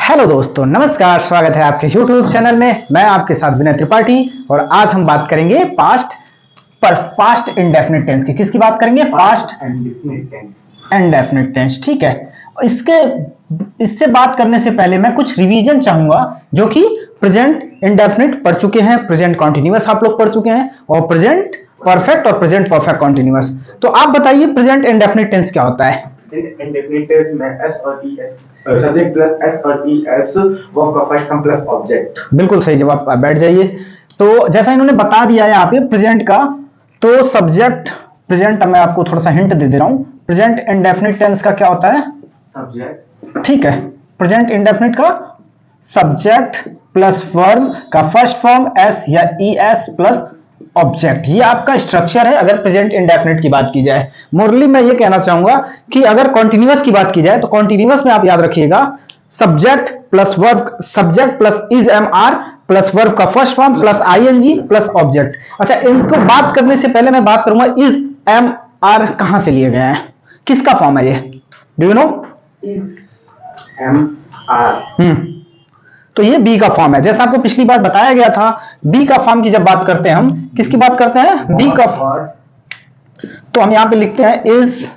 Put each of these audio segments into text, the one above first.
Hello दोस्तों, नमस्कार। स्वागत है आपके YouTube चैनल में। मैं आपके साथ विनय त्रिपाठी और आज हम बात करेंगे पास्ट इंडेफिनिट टेंस की। किसकी बात करेंगे? Past indefinite tense. ठीक है। इससे बात करने से पहले मैं कुछ रिवीजन चाहूंगा, जो कि प्रेजेंट इंडेफिनिट पढ़ चुके हैं, प्रेजेंट कॉन्टिन्यूअस आप लोग पढ़ चुके हैं, और प्रेजेंट परफेक्ट और प्रेजेंट परफेक्ट कॉन्टिन्यूअस। तो आप बताइए प्रेजेंट इंडेफिनिट टेंस क्या होता है? इंडेफिनिट टेंस में एस और ईएस सब्जेक्ट प्लस एस और ईएस वर्ब का फर्स्ट फॉर्म प्लस ऑब्जेक्ट। बिल्कुल सही जवाब। आप बैठ जाइए। तो जैसा इन्होंने बता दिया है यहाँ पे प्रेजेंट का, तो सब्जेक्ट प्रेजेंट, मैं आपको थोड़ा सा हिंट दे रहा हूं। प्रेजेंट इंडेफिनिट टेंस का क्या होता है? सब्जेक्ट। ठीक है। प्रेजेंट इंडेफिनिट का सब्जेक्ट प्लस वर्ब का फर्स्ट फॉर्म एस या ईएस प्लस ऑब्जेक्ट। ये आपका स्ट्रक्चर है अगर प्रेजेंट इंडेफिनिट की बात की जाए। मुरली मैं ये कहना चाहूंगा कि अगर कॉन्टिन्यूअस की बात की जाए तो कॉन्टिन्यूअस में आप याद रखिएगा subject plus verb, subject plus is am are plus verb का first form plus I N G plus object. अच्छा, इनको बात करने से पहले मैं बात करूंगा इज एम आर कहां से लिए गए हैं, किसका फॉर्म है ये? Do you know? Is am are. तो ये बी का फॉर्म है। जैसा आपको पिछली बार बताया गया था, बी का फॉर्म की जब बात करते हैं हम किसकी बात करते हैं? बी का। तो हम यहां पे लिखते हैं इज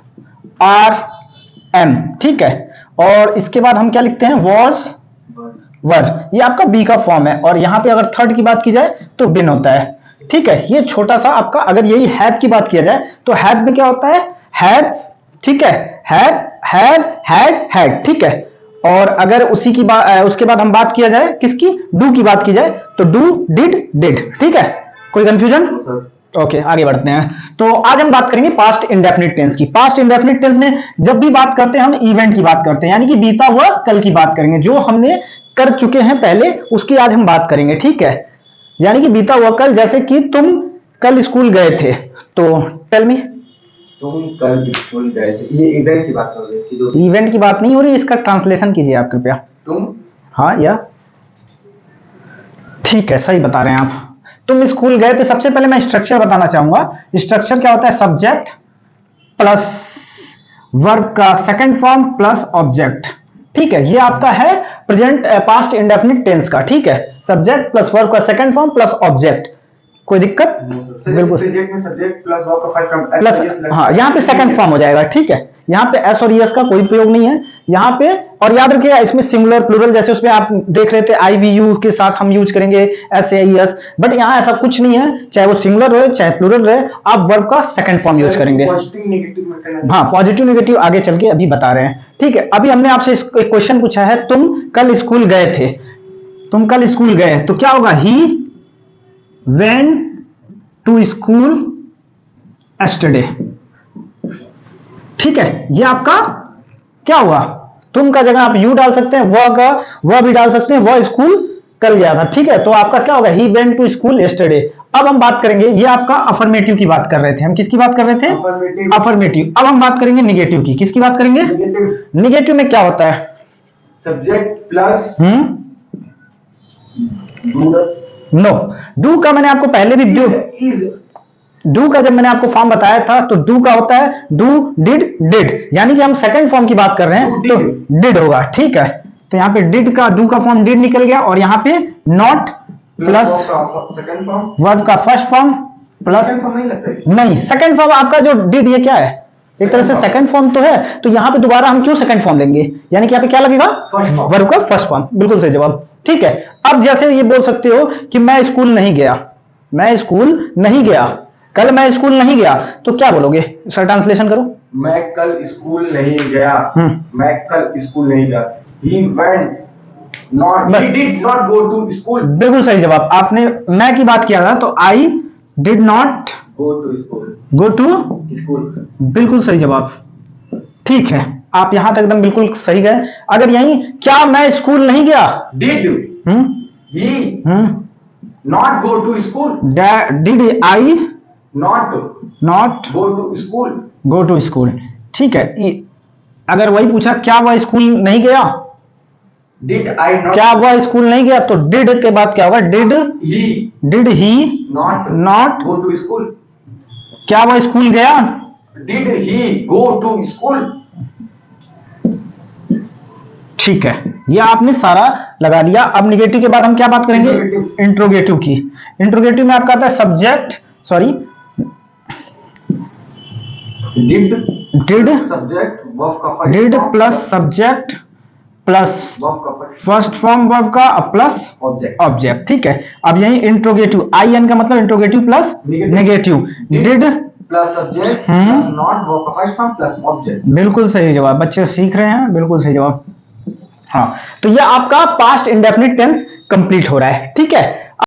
आर एम। ठीक है। और इसके बाद हम क्या लिखते हैं? Was were. ये आपका बी का फॉर्म है। और यहां पे अगर थर्ड की बात की जाए तो बिन होता है। ठीक है। ये छोटा सा आपका, अगर यही हैव की बात किया जाए तो हैव में क्या होता है? हैव। ठीक है। Have had. ठीक है। और अगर उसी की बात, उसके बाद हम बात किया जाए किसकी? डू की बात की जाए तो डू डिड। ठीक है। कोई कंफ्यूजन? ओके, आगे बढ़ते हैं। तो आज हम बात करेंगे पास्ट इंडेफिनिट टेंस की। पास्ट इंडेफिनिट टेंस में जब भी बात करते हैं हम इवेंट की बात करते हैं, यानी कि बीता हुआ कल की बात करेंगे। जो हमने कर चुके हैं पहले उसकी आज हम बात करेंगे। ठीक है। यानी कि बीता हुआ कल, जैसे कि तुम कल स्कूल गए थे। तो टेल मी। तुम कल स्कूल गए थे। ये इवेंट की बात हो रही है। इवेंट की बात नहीं हो रही, इसका ट्रांसलेशन कीजिए आप कृपया। तुम। हाँ या ठीक है, सही बता रहे हैं आप। तुम स्कूल गए थे। सबसे पहले मैं स्ट्रक्चर बताना चाहूंगा। स्ट्रक्चर क्या होता है? सब्जेक्ट प्लस वर्ब का सेकंड फॉर्म प्लस ऑब्जेक्ट। ठीक है। ये आपका है प्रेजेंट पास्ट इंडेफिनिट टेंस का। ठीक है। सब्जेक्ट प्लस वर्ब का सेकंड फॉर्म प्लस ऑब्जेक्ट। कोई दिक्कत? बिल्कुल। सब्जेक्ट में सब्जेक्ट प्लस वर्ब का फर्स्ट फॉर्म प्लस, हाँ, यहाँ पे सेकंड फॉर्म हो जाएगा। ठीक है। यहाँ पे एस और ईएस का कोई प्रयोग नहीं है यहाँ पे। और याद रखिएगा इसमें सिंगुलर प्लूरल, जैसे उसमें आप देख रहे थे आई वी यू के साथ हम यूज करेंगे एस ए एस, बट यहाँ ऐसा कुछ नहीं है। चाहे वो सिंगुलर रहे चाहे प्लूरल रहे, आप वर्ब का सेकंड फॉर्म यूज करेंगे। हाँ, पॉजिटिव नेगेटिव आगे चल के अभी बता रहे हैं। ठीक है। अभी हमने आपसे एक क्वेश्चन पूछा है, तुम कल स्कूल गए थे। तुम कल स्कूल गए तो क्या होगा? He went to school yesterday. ठीक है। ये आपका क्या हुआ? तुम का जगह आप यू डाल सकते हैं, वह भी डाल सकते हैं, वह स्कूल कल गया था। ठीक है। तो आपका क्या होगा? He went to school yesterday. अब हम बात करेंगे, ये आपका अफर्मेटिव की बात कर रहे थे हम। किसकी बात कर रहे थे? अफर्मेटिव। अब हम बात करेंगे निगेटिव की। किसकी बात करेंगे? निगेटिव में क्या होता है? Subject plus no. डू का मैंने आपको पहले भी डू का जब मैंने आपको फॉर्म बताया था तो डू का होता है डू डिड। यानी कि हम सेकंड फॉर्म की बात कर रहे हैं तो डिड होगा। ठीक है। तो यहाँ पे डिड का, डू का फॉर्म डिड निकल गया। और यहाँ पे नॉट प्लस वर्ब का फर्स्ट फॉर्म प्लस नहीं, सेकंड फॉर्म आपका जो डिड, ये क्या है? एक तरह से सेकंड फॉर्म तो है। तो यहाँ पे दोबारा हम क्यों सेकंड फॉर्म लेंगे? यानी कि यहाँ पे क्या लगेगा? वर्ब का फर्स्ट फॉर्म। बिल्कुल सही जवाब। ठीक है। अब जैसे ये बोल सकते हो कि मैं स्कूल नहीं गया। मैं स्कूल नहीं गया, कल मैं स्कूल नहीं गया, तो क्या बोलोगे? सर ट्रांसलेशन करो। मैं कल स्कूल नहीं गया। मैं कल स्कूल नहीं गया। He went not, he did not go to school। बिल्कुल सही जवाब। आपने मैं की बात किया था तो I did not go to school। Go to school. बिल्कुल सही जवाब। ठीक है। आप यहां तक एकदम बिल्कुल सही गए। अगर यही क्या मैं स्कूल नहीं गया? Did he not go to school? Did I not go to school. Go to school. ठीक है। अगर वही पूछा क्या वह स्कूल नहीं गया, डिड आई नॉट, क्या वह स्कूल नहीं गया, तो डिड के बाद क्या होगा? Did he not go to school. क्या वह स्कूल गया? Did he go to school. ठीक है, ये आपने सारा लगा दिया। अब निगेटिव के बाद हम क्या बात करेंगे? इंट्रोगेटिव की। इंट्रोगेटिव में आपका आता है subject, sorry did subject verb का first did form plus subject plus verb का फर्स्ट फॉर्म वर्ब का प्लस ऑब्जेक्ट। ऑब्जेक्ट। ठीक है, अब यही इंट्रोगेटिव, आई एन का मतलब interrogative plus negative. Did plus subject plus not verb का फर्स्ट फॉर्म प्लस ऑब्जेक्ट। बिल्कुल सही जवाब, बच्चे सीख रहे हैं, बिल्कुल सही जवाब। हाँ, तो ये आपका पास्ट इंडेफिनिट टेंस कंप्लीट हो रहा है। ठीक है,